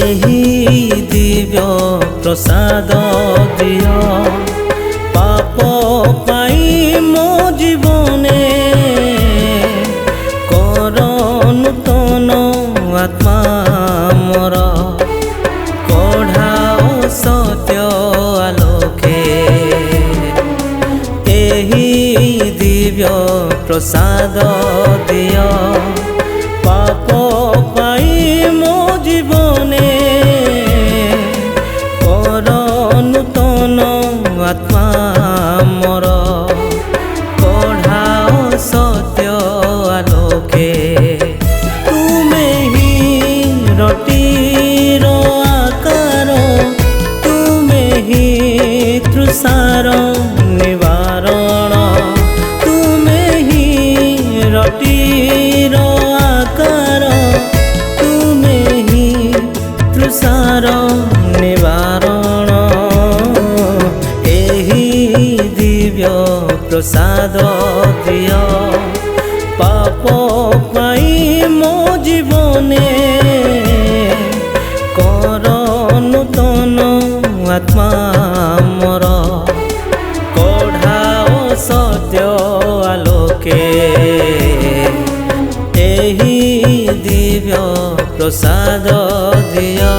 एही दिव्य प्रसाद दियो पाप पाई मो जीवने कर नूतन आत्मा मोर कढ़ाओ सत्य आलोके एही दिव्य प्रसाद दियो पाप पाई मो जीवने कर नूतन आत्मा मोर कढ़ाओ सत्य आलोके तुमे ही रटीर आकार तुमे ही तृषार निवारण तुमे ही रटीर आकार तुमे ही तृषार निवारण एही दिव्य प्रसाद दियो पाप पाई मो जीवने कर नूतन आत्मा मोर कढ़ाओ सत्य आलोके एही दिव्य प्रसाद दियो।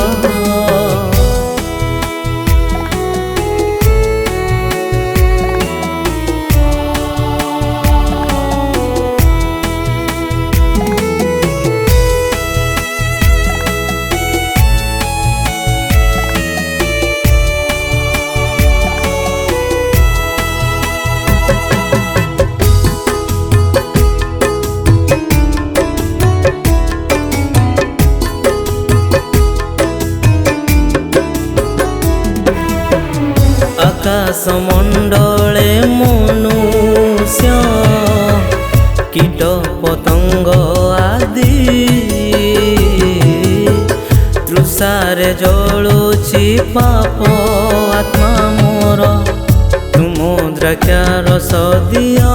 आकाश मंडले मनुष्य कीट पतंग आदि तृषारे जलुछि पाप आत्मा मोर तुम द्राक्षा रस दियो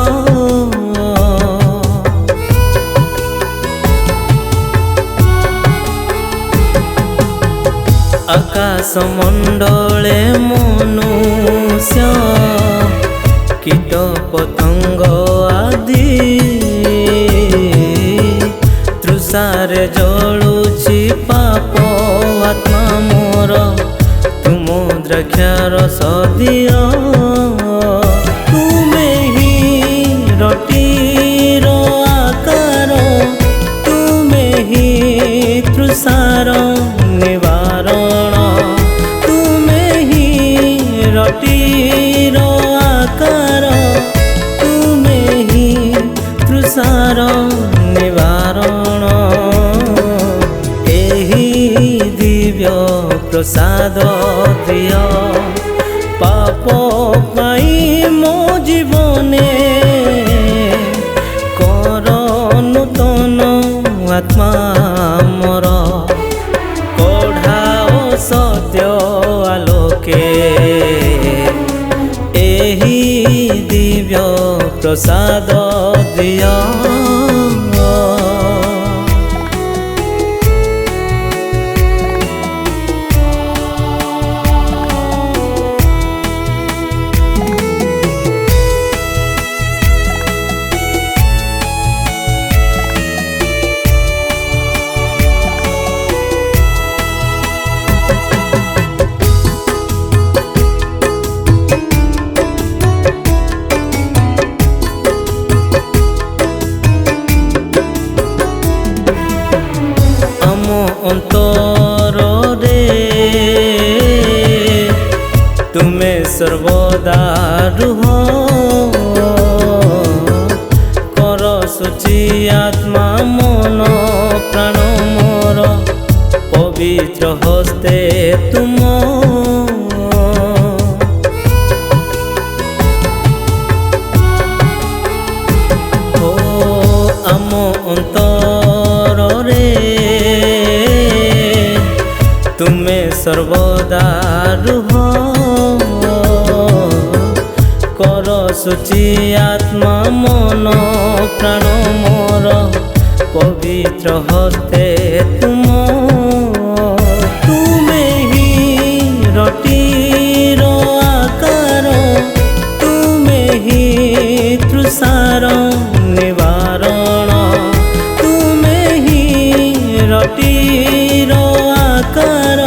आकाश मंडले मनुष्य कीट पतंग आदि तृषारे जलुछि पाप आत्मा मोर तुम द्राक्षा रस दियो तुमे ही रटीर आकार तुमे ही तृषार निवारण तुमे ही रटीर आकार तुमे ही तृषार निवारण एही दिव्य प्रसाद दियो पाप पाई मो जीवने कर नूतन आत्मा मोर कढ़ाओ सत्य आलोके एही दिव्य प्रसाद दियो। अंतर रे तुमे सर्वदा रुह कर शुचि आत्मा मन प्राण मोर पवित्र हस्ते तुम आम अंतर रे तुमे सर्वदा रुह कर शुचि आत्मा मन प्राण मोर पवित्र हस्ते तुम ରଟିର ଆକାର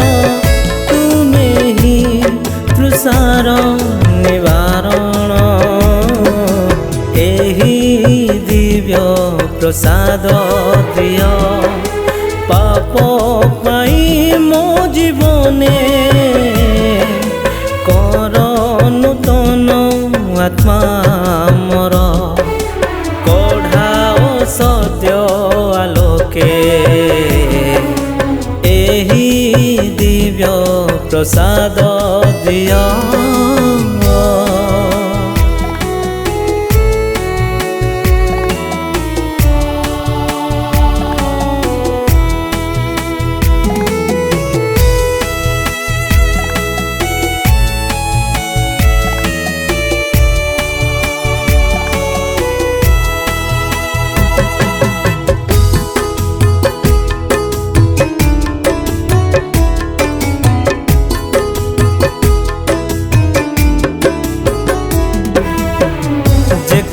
ତୁମେ ହିଁ ତୃଷାର ନିବାରଣ। ଏହି ଦିବ୍ୟ ପ୍ରସାଦ ଦିଅ ପାପ ପାଇଁ ମୋ ଜୀବନେ କର ନୂତନ ଆତ୍ମା ମୋର କଢ଼ାଅ ସତ୍ୟ ଆଲୋକେ ଏହି ଦିବ୍ୟ ପ୍ରସାଦ ଦିଅ।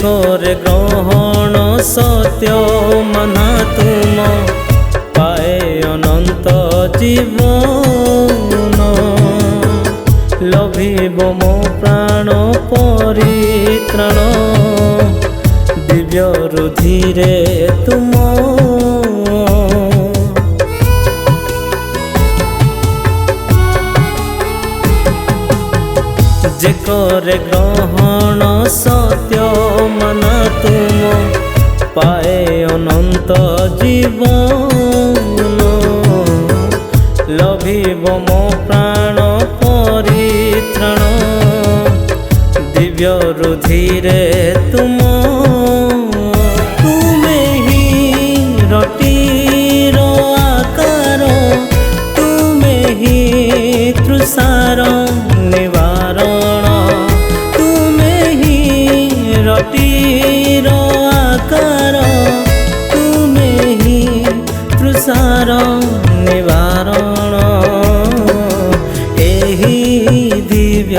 করে গ্রহণ সত্য মনা তুম পায়ে অনন্ত জীবন। লভিব মো প্রাণ পরিত্রাণ দিব্য রুধিরে তুম। যে করে গ্রহণ সত্য মনা তুম পায়ে অনন্ত জীবন। লভিব মো প্রাণ পরিত্রাণ দিব্য রুধিরে তুম। তুমে হি রটির আকার তুমে হি তৃষার নিবাରଣ। ତୁମେ ହିଁ ରଟିର ଆକାର ତୁମେ ହିଁ ତୃଷାର ନିବାରଣ। ଏହି ଦିବ୍ୟ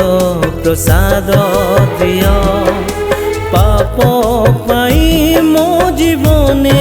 ପ୍ରସାଦ ଦିଅ ପାପ ପାଇଁ ମୋ ଜୀବନେ